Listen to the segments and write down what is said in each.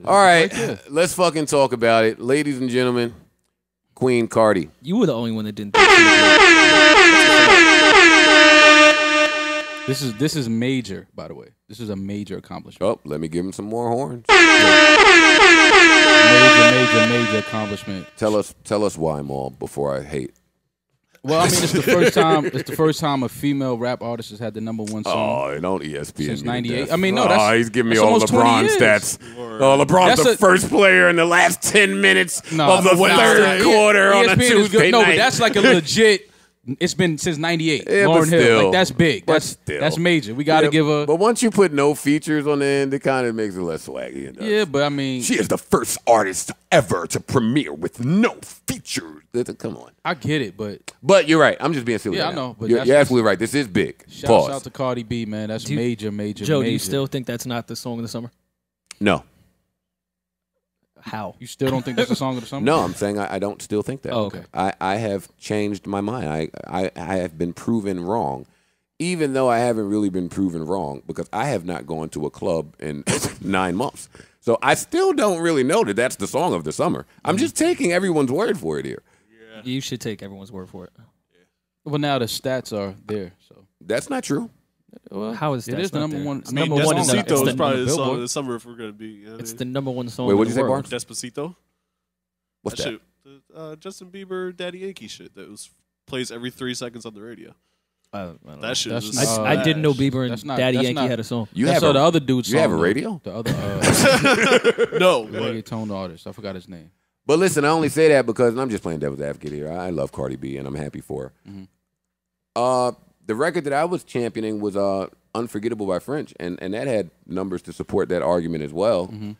All right, let's fucking talk about it. Ladies and gentlemen, Queen Cardi. You were the only one that didn't think This is major, by the way. This is a major accomplishment. Oh, let me give him some more horns. Major accomplishment. Tell us why, Maul, before I hate. Well, I mean, it's the first time. It's the first time a female rap artist has had the #1 song. Oh, and on ESPN since '98. I mean, no, he's giving me all LeBron stats. Oh, LeBron's the first player in the last 10 minutes of the third quarter on a Tuesday night. No, but that's like a legit. It's been since '98. Yeah, Lauryn Hill, still, like that's big. That's major. We got to give her. But once you put no features on the end, it kind of makes it less swaggy. Yeah, but I mean, she is the first artist ever to premiere with no features. Come on, I get it, but you're right. I'm just being silly. Yeah, right I know. But you're absolutely right. This is big. Shout out to Cardi B, man. That's major. Joe, do you still think that's not the song of the summer? No. How? You still don't think that's the song of the summer? No, I'm saying I don't still think that. Oh, okay. I have changed my mind. I have been proven wrong, even though I haven't really been proven wrong because I have not gone to a club in 9 months. So I still don't really know that that's the song of the summer. I'm just taking everyone's word for it here. Yeah. You should take everyone's word for it. Yeah. Well, now the stats are there, so that's not true. Well, how is that? It is the number one. I mean, Despacito is probably the song of the summer if we're going to be. It's the #1 song. Wait, what did you say, Barnes? Despacito. What's that? Shit, Justin Bieber, Daddy Yankee shit that plays every 3 seconds on the radio. That shit. I didn't know Bieber and Daddy Yankee had a song. You have the other dude's song. You have a radio? The other no reggaeton artist. I forgot his name. But listen, I only say that because I'm just playing devil's advocate here. I love Cardi B and I'm happy for her. Mm-hmm. The record that I was championing was Unforgettable by French, and that had numbers to support that argument as well. Mm-hmm.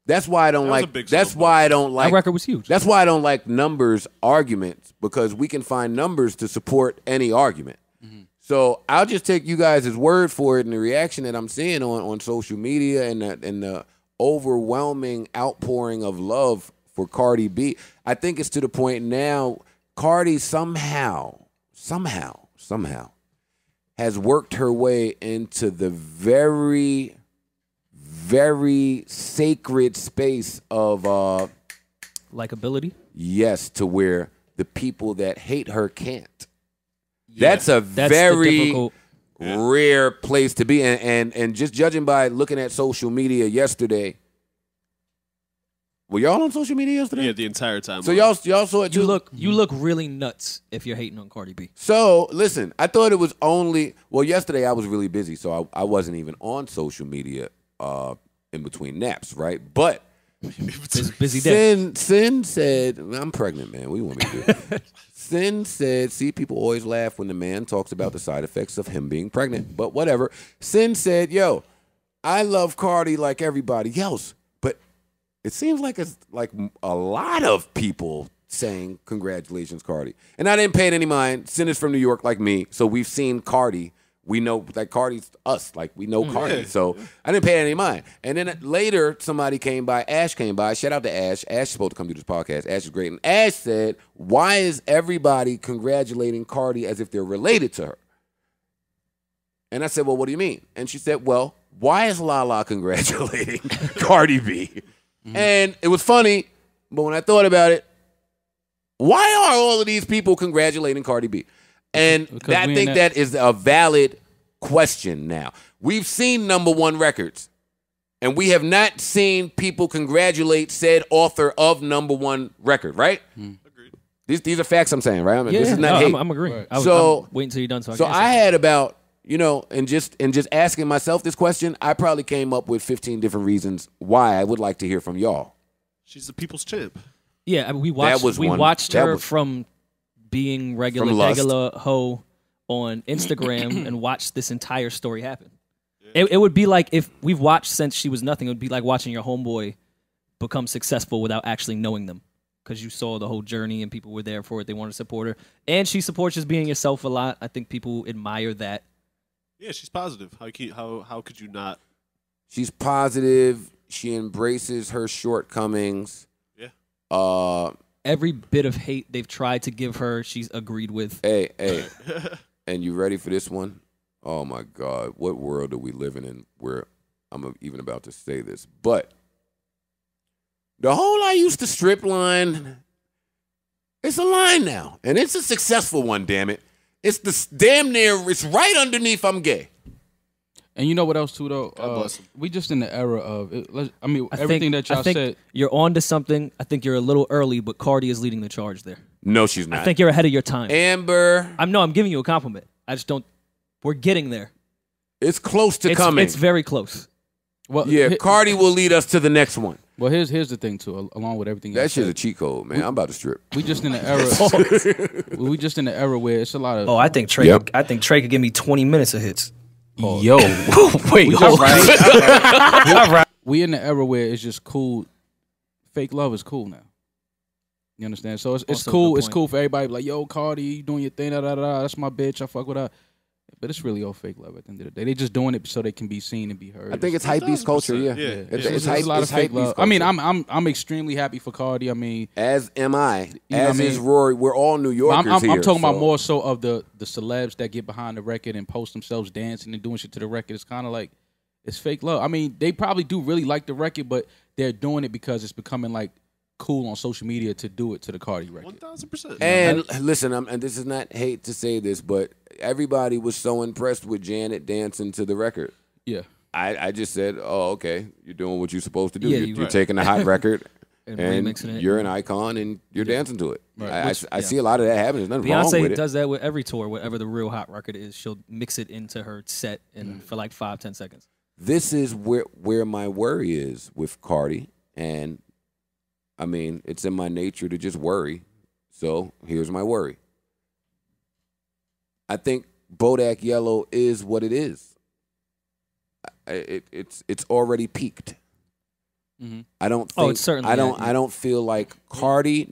That's why I don't like. That's why I don't like. That record was huge. That's why I don't like numbers arguments because we can find numbers to support any argument. Mm-hmm. So I'll just take you guys' word for it and the reaction that I'm seeing on social media and the overwhelming outpouring of love for Cardi B. I think it's to the point now Cardi somehow has worked her way into the very, very sacred space of likability. Yes, to where the people that hate her can't. Yeah, that's very rare place to be, and just judging by looking at social media yesterday. Were y'all on social media yesterday? Yeah, the entire time. So y'all saw it too? You look really nuts if you're hating on Cardi B. So listen, I thought it was only yesterday I was really busy, so I wasn't even on social media in between naps, right? But it's a busy day. Sin said, I'm pregnant, man. What do you want me to do? Sin said, see, people always laugh when the man talks about the side effects of him being pregnant, but whatever. Sin said, yo, I love Cardi like everybody else. It seems like it's like a lot of people saying congratulations, Cardi. And I didn't pay it any mind. Sin is from New York like me, so we've seen Cardi. We know that Cardi's us, like we know Cardi. Yeah. So I didn't pay it any mind. And then later, somebody came by. Ash came by. Shout out to Ash. Ash is supposed to come do this podcast. Ash is great. And Ash said, why is everybody congratulating Cardi as if they're related to her? And I said, well, what do you mean? And she said, well, why is Lala congratulating Cardi B? Mm-hmm. And it was funny, but when I thought about it, why are all of these people congratulating Cardi B? And I think that is a valid question now. We've seen #1 records, and we have not seen people congratulate said author of #1 record, right? Agreed. These are facts I'm saying, right? This is not hate. I'm agreeing. Right. I'm waiting until you're done. So I had about, and just asking myself this question, I probably came up with 15 different reasons why I would like to hear from y'all. She's the people's champ. Yeah, I mean, we watched her from being regular hoe on Instagram and watched this entire story happen. Yeah. It would be like if we've watched since she was nothing. It would be like watching your homeboy become successful without actually knowing them, because you saw the whole journey and people were there for it. They wanted to support her, and she supports just being yourself a lot. I think people admire that. Yeah, she's positive. How could you not? She's positive. She embraces her shortcomings. Yeah. Every bit of hate they've tried to give her, she's agreed with. Hey. And you ready for this one? Oh, my God. What world are we living in where I'm even about to say this? But The whole I used to strip line, it's a line now. And it's a successful one, damn it. It's the damn near, it's right underneath I'm gay. And you know what else, too, though? We just in the era of, everything that y'all said. You're on to something. I think you're a little early, but Cardi is leading the charge there. No, she's not. I think you're ahead of your time. Amber. I'm giving you a compliment. I just don't, we're getting there. It's close to coming. It's very close. Well, yeah, Cardi will lead us to the next one. Well, here's the thing, too, along with everything that shit's a cheat code, man. I'm about to strip. We just in the era. We just in the era where it's a lot of. Oh, I think Trey. Yep. I think Trey could give me 20 minutes of hits. Oh. Yo, wait, all right. We in the era where it's just cool. Fake love is cool now. You understand? So it's cool. It's cool for everybody. Like, yo, Cardi, you doing your thing. That's my bitch. I fuck with her. But it's really all fake love at the end of the day. They just doing it so they can be seen and be heard. I think it's hypebeast culture. Yeah. It's a lot of fake love. I mean, I'm extremely happy for Cardi. I mean, as am I. As is Rory. We're all New Yorkers here. I'm talking about more so of the celebs that get behind the record and post themselves dancing and doing shit to the record. It's kind of like it's fake love. I mean, they probably do really like the record, but they're doing it because it's becoming like cool on social media to do it to the Cardi record. 1000%. And listen, and this is not hate to say this, but everybody was so impressed with Janet dancing to the record. Yeah. I just said, oh, okay, you're doing what you're supposed to do. Yeah, you're taking a hot record and you're an icon and you're dancing to it. Right. I see a lot of that happen. There's nothing wrong with it. Beyonce does that with every tour. Whatever the real hot record is, she'll mix it into her set for like 5-10 seconds. This is where my worry is with Cardi. And, I mean, it's in my nature to just worry. So here's my worry. I think Bodak Yellow is what it is. It's already peaked. Mm-hmm. I don't think. It's certainly. I don't feel like Cardi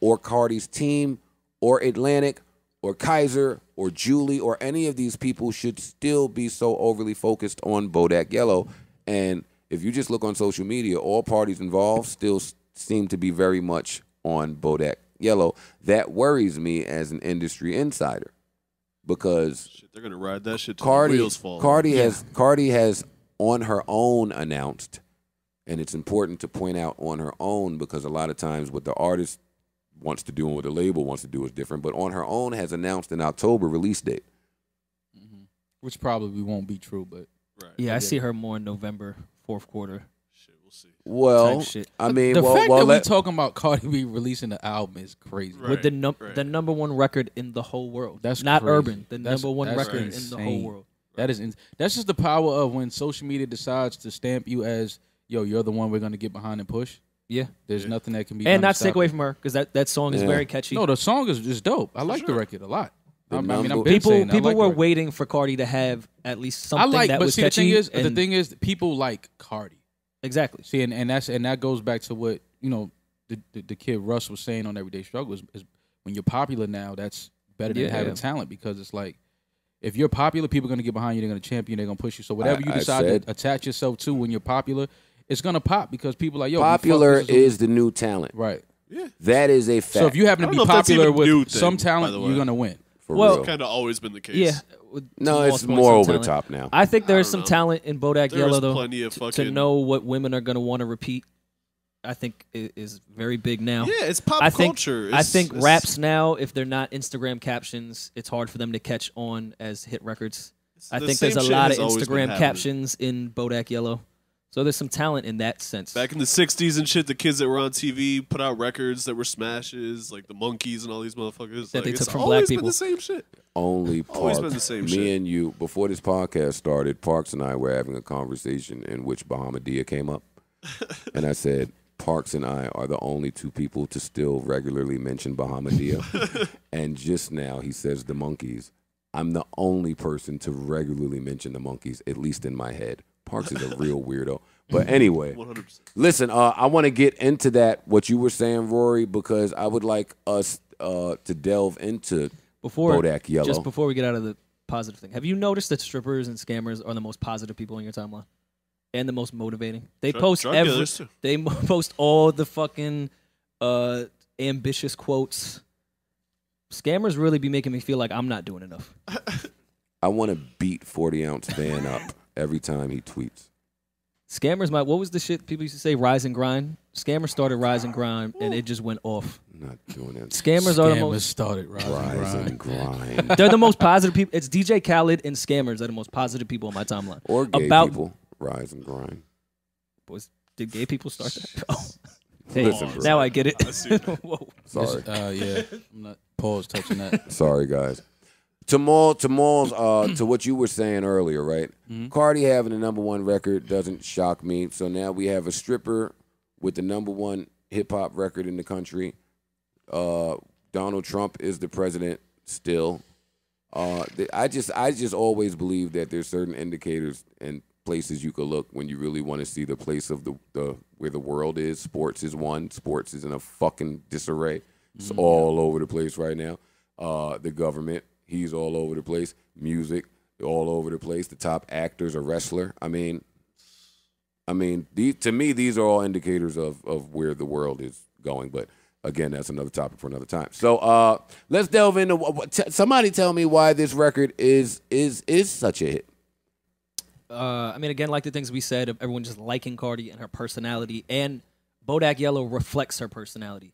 or Cardi's team or Atlantic or Kaiser or Julie or any of these people should still be so overly focused on Bodak Yellow. And if you just look on social media, all parties involved still seem to be very much on Bodak Yellow. That worries me as an industry insider. Because they're gonna ride that shit till the wheels fall. Cardi has on her own announced, and it's important to point out on her own because a lot of times what the artist wants to do and what the label wants to do is different. But on her own has announced an October release date, which probably won't be true. But I see her more in November, fourth quarter. Well, I mean, the fact that we're talking about Cardi B releasing the album is crazy. With the number one record in the whole world. That's not crazy. Urban. The number one record in the whole world. That's just the power of when social media decides to stamp you as, yo, you're the one we're going to get behind and push. Yeah. There's nothing that can be done. And not take away from her, because that song is very catchy. No, the song is just dope. I like the record a lot. People were waiting for Cardi to have at least something that was catchy. The thing is, people like Cardi. Exactly. See, and that goes back to what the kid Russ was saying on Everyday Struggle is when you're popular now, that's better than having talent because it's like if you're popular, people are gonna get behind you, they're gonna champion, they're gonna push you. So whatever you decide to attach yourself to when you're popular, it's gonna pop because people are like, yo, popular is the new talent, right? Yeah, that is a fact. So if you happen to be popular with some talent, you're gonna win. It's kind of always been the case. Yeah. No, it's more over the top now. I think there's some talent in Bodak Yellow, though, plenty of to know what women are going to want to repeat. I think is very big now. Yeah, it's pop culture. I think raps now, if they're not Instagram captions, it's hard for them to catch on as hit records. I think there's a lot of Instagram captions in Bodak Yellow. So there's some talent in that sense. Back in the 60s and shit, the kids that were on TV put out records that were smashes, like the Monkees and all these motherfuckers. That they took from black people. It's always been the same shit. Only always been the same shit. Me and you, before this podcast started, Parks and I were having a conversation in which Bahamadia came up. And I said, Parks and I are the only two people to still regularly mention Bahamadia. And just now he says the Monkees. I'm the only person to regularly mention the Monkees, at least in my head. Parks is a real weirdo. But anyway, 100%. Listen, I want to get into that, what you were saying, Rory, because I would like us to delve into Bodak Yellow. Just before we get out of the positive thing, have you noticed that strippers and scammers are the most positive people on your timeline? And the most motivating? They post all the fucking ambitious quotes. Scammers really be making me feel like I'm not doing enough. I want to beat 40 Ounce Van up every time he tweets. Scammers what was the shit people used to say? Rise and grind. Scammers started Rise and Grind, and it just went off. Not doing that. Scammers are the most started Rise and grind. They're the most positive people. It's DJ Khaled and Scammers are the most positive people on my timeline. Or gay people. Rise and grind. Did gay people start that? Oh. Hey, listen, now I get it. Whoa. Sorry. Yeah. I'm not touching that. Sorry, guys. To what you were saying earlier, right? Mm-hmm. Cardi having the #1 record doesn't shock me. So now we have a stripper with the #1 hip-hop record in the country. Donald Trump is the president still. I just always believe that there's certain indicators and places you could look when you really want to see the place of the where the world is. Sports is one. Sports is in a fucking disarray. It's all over the place right now. The government, he's all over the place. Music, all over the place. The top actors, a wrestler. I mean, to me, these are all indicators of where the world is going. But again, that's another topic for another time. So let's delve into. Somebody tell me why this record is such a hit. Again, like the things we said, of everyone just liking Cardi and her personality, and Bodak Yellow reflects her personality.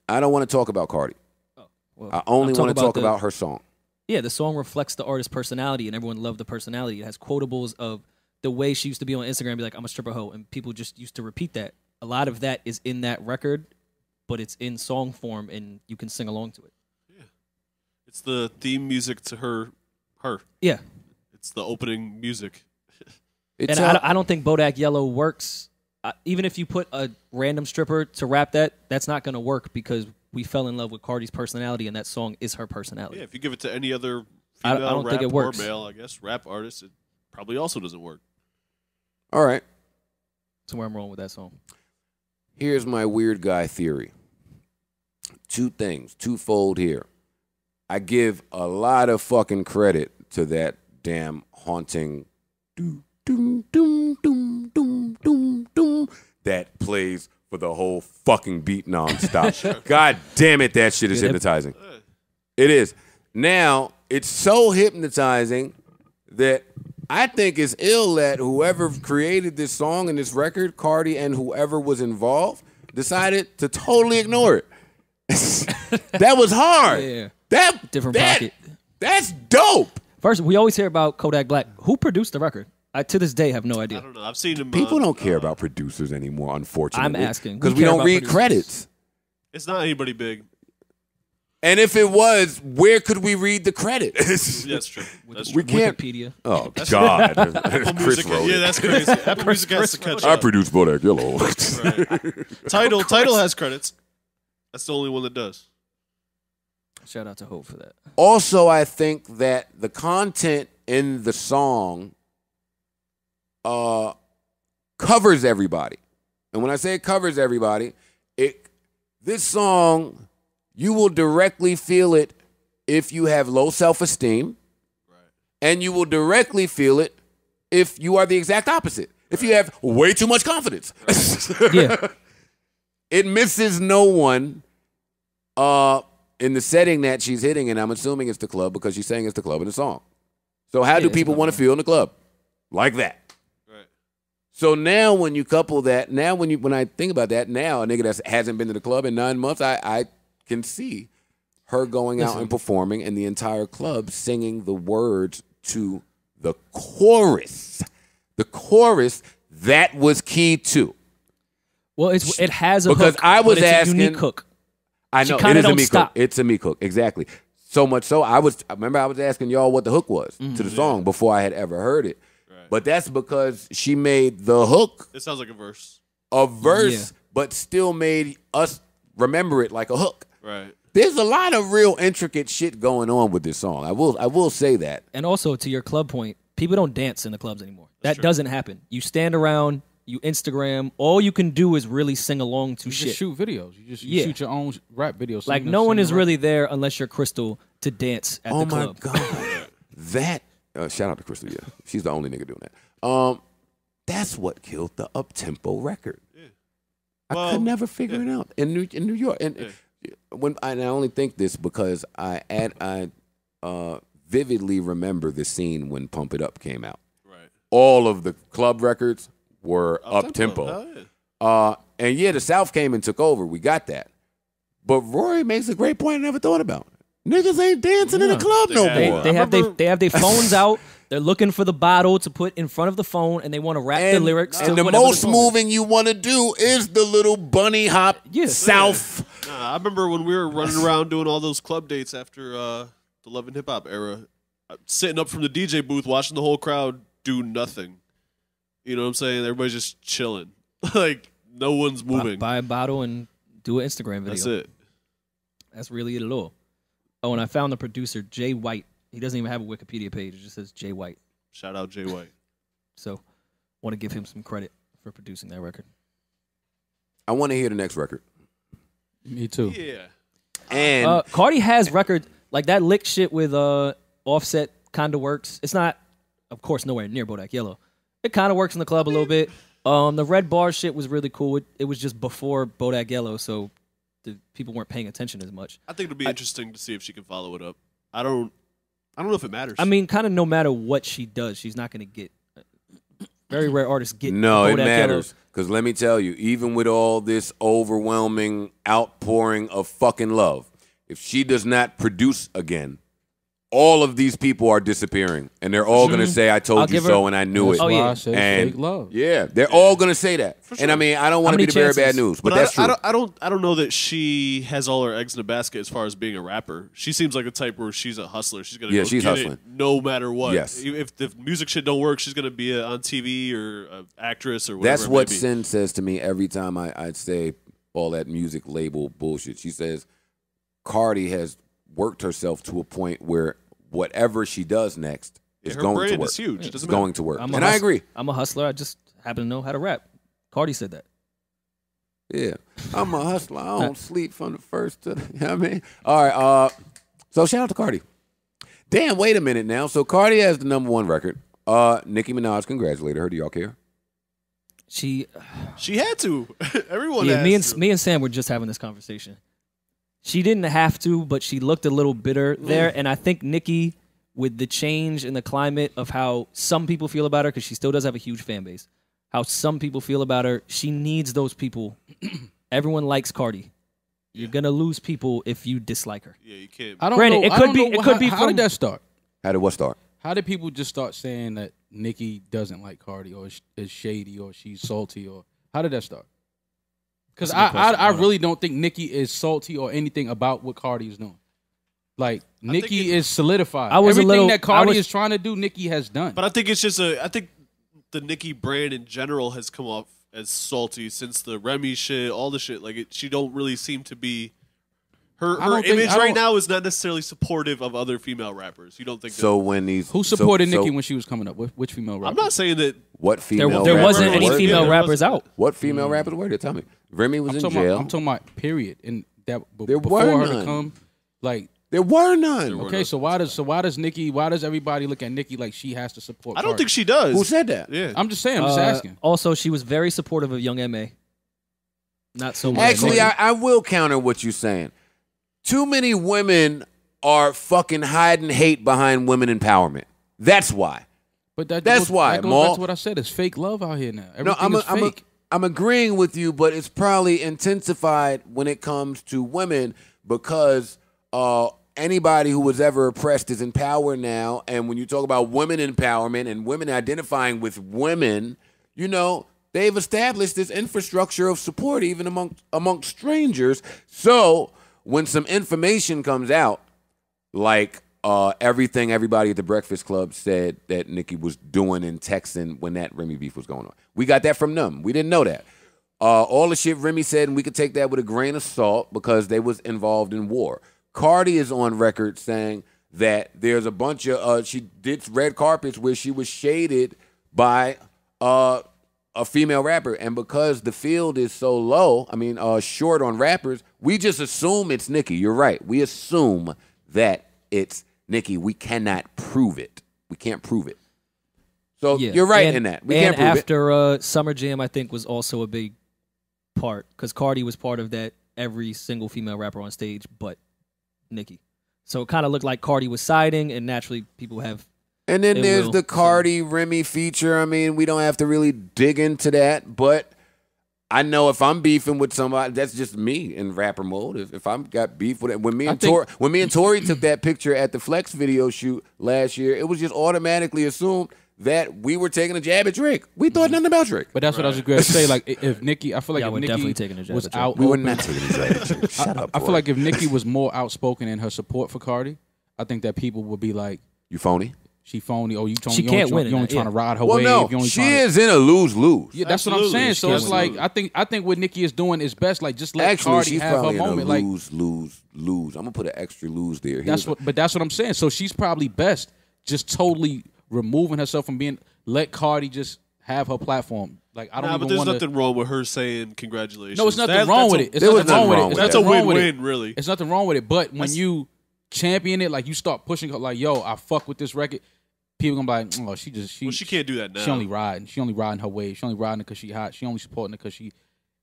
I don't want to talk about Cardi. Oh, well, I only want to talk about her song. Yeah, the song reflects the artist's personality, and everyone loved the personality. It has quotables of the way she used to be on Instagram, be like, I'm a stripper hoe, and people just used to repeat that. A lot of that is in that record, but it's in song form, and you can sing along to it. Yeah. It's the theme music to her. Yeah. It's the opening music. I don't think Bodak Yellow works. Even if you put a random stripper to rap that's not going to work because we fell in love with Cardi's personality, and that song is her personality. Yeah, if you give it to any other female I don't rap think it works. or male, I guess, rap artist, it probably also doesn't work. All right. That's where I'm wrong with that song. Here's my weird guy theory. Two things, twofold here. I give a lot of fucking credit to that damn haunting doom, doom, doom, doom, doom, doom, doom, that plays for the whole fucking beat nonstop. God damn it, that shit is hypnotizing. It is. Now, it's so hypnotizing that I think it's ill that whoever created this song and this record, Cardi and whoever was involved, decided to totally ignore it. That was hard. Yeah. Different pocket. That's dope. First, we always hear about Kodak Black. Who produced the record? I to this day have no idea. I don't know. I've seen him. People don't care about producers anymore, unfortunately. I'm asking. Because we don't read credits. It's not anybody big. And if it was, where could we read the credit? That's true. We can't. Wikipedia. Oh, God. Apple Music. Yeah, that's crazy. Apple Music has to catch I up. produced Bodak Yellow. Right. Tidal has credits. That's the only one that does. Shout out to Hope for that. Also, I think that the content in the song covers everybody. And when I say it covers everybody, this song, you will directly feel it if you have low self-esteem. Right. And you will directly feel it if you are the exact opposite. If you have way too much confidence. Right. Yeah. It misses no one in the setting that she's hitting, and I'm assuming it's the club because she's saying it's the club in the song. So how do people want to feel in the club? Like that. Right. So now when you couple that, when I think about that, now a nigga that hasn't been to the club in 9 months, I can see her going out and performing and the entire club singing the words to the chorus. The chorus, that was key too. Well, it has a because hook, I was but it's asking, a unique hook. I know it is a meek hook. It's a meek hook, exactly. So much so, I remember I was asking y'all what the hook was to the song before I had ever heard it. Right. But that's because she made the hook. It sounds like a verse. But still made us remember it like a hook. Right. There's a lot of real intricate shit going on with this song. I will say that. And also to your club point, people don't dance in the clubs anymore. That doesn't happen. You stand around. You Instagram, all you can do is really sing along to shit. Just shoot videos. You shoot your own rap videos. Like no one is really there unless you're Crystal to dance at the club. Oh my God. That shout out to Crystal, yeah. She's the only nigga doing that. That's what killed the up-tempo record. Yeah. I could never figure it out in New York. And when I only think this because I vividly remember the scene when Pump It Up came out. Right. All of the club records were up-tempo. Yeah. And yeah, the South came and took over. We got that. But Rory makes a great point I never thought about. Niggas ain't dancing in the club no more. They have their phones out. They're looking for the bottle to put in front of the phone, and they want to rap the lyrics. And the most moving you want to do is the little bunny hop South. I remember when we were running around doing all those club dates after the Love and Hip Hop era, sitting up from the DJ booth watching the whole crowd do nothing. You know what I'm saying? Everybody's just chilling. Like, no one's moving. Buy a bottle and do an Instagram video. That's it. That's really it at all. Oh, and I found the producer, Jay White. He doesn't even have a Wikipedia page. It just says Jay White. Shout out Jay White. So, want to give him some credit for producing that record. I want to hear the next record. Me too. Yeah. And Cardi has records like that lick shit with Offset kind of works. It's not, of course, nowhere near Bodak Yellow. It kind of works in the club a little bit. The Red Bar shit was really cool. It was just before Bodak Yellow, so the people weren't paying attention as much. I think it'll be interesting to see if she can follow it up. I don't know if it matters. I mean, kind of no matter what she does, she's not going to get. Very rare artists get. No, Bodak it matters. Because let me tell you, even with all this overwhelming outpouring of fucking love, if she does not produce again, all of these people are disappearing, and they're all going to say, "I told you so," and I knew it. Oh yeah, and fake love. Yeah, they're all going to say that. Sure. And I mean, I don't want to be the bearer of bad news, but that's true. I don't know that she has all her eggs in a basket as far as being a rapper. She seems like a type where she's a hustler. She's going to she's get hustling it no matter what. Yes. If the music shit don't work, she's going to be on TV or an actress or whatever. That's what Sin says to me every time I say all that music label bullshit. She says Cardi has worked herself to a point where whatever she does next is her going brand to work. Is huge. It's going to work. And I agree. I'm a hustler. I just happen to know how to rap. Cardi said that. Yeah. I'm a hustler. I don't sleep from the first to the, you know what I mean? All right. So shout out to Cardi. Damn, wait a minute now. So Cardi has the #1 record. Nicki Minaj congratulated her. Do y'all care? She had to. Everyone yeah, has me and Sam were just having this conversation. She didn't have to, but she looked a little bitter there. And I think Nicki, with the change in the climate of how some people feel about her, because she still does have a huge fan base, how some people feel about her, she needs those people. Everyone likes Cardi. You're going to lose people if you dislike her. Yeah, you can't. I don't know. It could be. How did that start? How did what start? How did people just start saying that Nicki doesn't like Cardi or is shady or she's salty? Or how did that start? Because I really don't think Nicki is salty or anything about what Cardi is doing. Like, Nicki is solidified. Everything that Cardi is trying to do, Nicki has done. But I think it's just I think the Nicki brand in general has come off as salty since the Remy shit, all the shit. Like, she don't really seem to be. Her image right now is not necessarily supportive of other female rappers. You don't think so? When these who supported Nicki when she was coming up? Which female rappers? I'm not saying that. What female? There wasn't any female rappers out. What female rappers were there? Tell me. Remy was in jail. I'm talking about period. And that there before were her none. to come, like there were none. Okay, so why does Nicki? Why does everybody look at Nicki like she has to support? I don't think she does. Who said that? Yeah, I'm just saying. I'm just asking. Also, she was very supportive of Young M.A. Not so much. Actually, I will counter what you're saying. Too many women are fucking hiding hate behind women empowerment. That's why. But that's why. That goes back to what I said. It's fake love out here now. Everything is fake. I'm agreeing with you, but it's probably intensified when it comes to women because anybody who was ever oppressed is in power now. And when you talk about women empowerment and women identifying with women, you know, they've established this infrastructure of support even amongst strangers. So when some information comes out, like everything everybody at the Breakfast Club said that Nicki was doing and texting when that Remy beef was going on, we got that from them. We didn't know that. All the shit Remy said, and we could take that with a grain of salt because they was involved in war. Cardi is on record saying that there's a bunch of she did red carpets where she was shaded by a female rapper, and because the field is so low, short on rappers, we just assume it's Nicki. You're right. We assume that it's Nicki. We cannot prove it. We can't prove it. So you're right in that. We can't prove after Summer Jam, I think, was also a big part because Cardi was part of that. Every single female rapper on stage, but Nicki. So it kind of looked like Cardi was siding, and naturally people have. And then there's the Cardi Remy feature. I mean, we don't have to really dig into that, but I know if I'm beefing with somebody, that's just me in rapper mode. If I've got beef with it, when me and Tory took that picture at the Flex video shoot last year, it was just automatically assumed that we were taking a jab at Drake. We thought nothing about Drake. But that's what I was going to say. Like, if Nicki, I feel like if Nicki was out, we were not taking a jab at Drake. Shut up. I feel like if Nicki was more outspoken in her support for Cardi, I think that people would be like, "You phony." She phony. Oh, you she can't win. You only trying to ride her wave. No, she is in a lose-lose. Yeah, that's what I'm saying. So it's like I think what Nicki is doing is best. Like just let Cardi have her moment. Like lose. I'm gonna put an extra lose there. But that's what I'm saying. So she's probably best just totally removing herself from being. Let Cardi just have her platform. Like I don't even but there's want nothing wrong with her saying congratulations. No, it's nothing wrong with it. It's nothing wrong with it. That's a win-win, really. It's nothing wrong with it. But when you champion it, like you start pushing, like yo, I fuck with this record. People gonna be like, oh, she can't do that now. She only riding her wave. She only riding it because she hot. She only supporting it because she.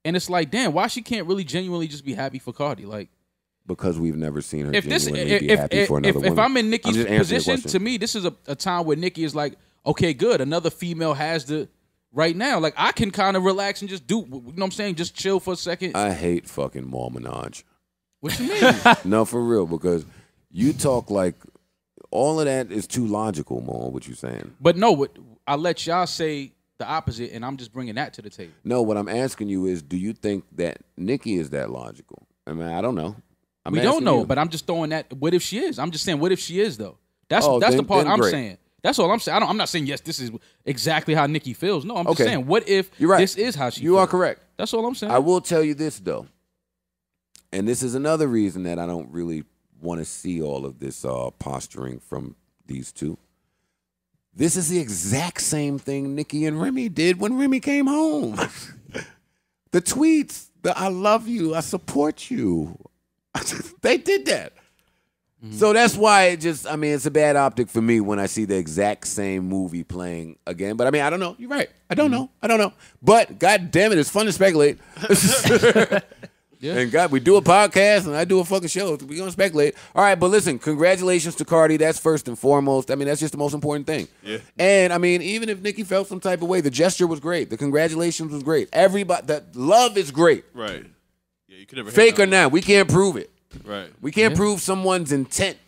And it's like, damn, why she can't really genuinely just be happy for Cardi? Like, because we've never seen her genuinely be happy for another woman. If I'm in Nicki's position, to me, this is a time where Nicki is like, okay, good, another female has the right now. Like, I can kind of relax and just do, you know what I'm saying? Just chill for a second. I hate fucking Mall Minaj. What you mean? No, for real, because you talk like. All of that is too logical, Mo, what you're saying. But no, I let y'all say the opposite, and I'm just bringing that to the table. No, what I'm asking you is, do you think that Nicki is that logical? I mean, I don't know. We don't know, but I'm just throwing that. What if she is? I'm just saying, what if she is, though? That's the part I'm saying. That's all I'm saying. I'm not saying, yes, this is exactly how Nicki feels. No, I'm just saying, what if this is how she feels? You are correct. That's all I'm saying. I will tell you this, though, and this is another reason that I don't really want to see all of this posturing from these two. This is the exact same thing Nicki and Remy did when Remy came home. The tweets, the I love you, I support you. They did that. Mm-hmm. So that's why it's a bad optic for me when I see the exact same movie playing again. But I mean, I don't know. You're right. I don't know. But God damn it, it's fun to speculate. Yeah. And God, we do a podcast and I do a fucking show. We're going to speculate. All right, but listen, congratulations to Cardi. That's first and foremost. I mean, that's just the most important thing. Yeah. And, I mean, even if Nicki felt some type of way, the gesture was great. The congratulations was great. Everybody, the love is great. Right. Yeah, you could never fake or not, we can't prove it. Right. We can't prove someone's intent.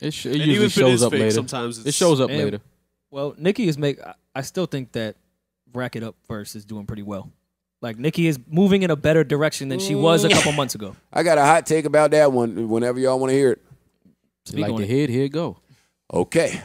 It usually shows up later. Sometimes it shows up later. Well, Nicki is I still think that Rack It Up verse is doing pretty well. Like, Nicki is moving in a better direction than she was a couple months ago. I got a hot take about that one whenever y'all want to hear it. Like the head, here it go. Okay.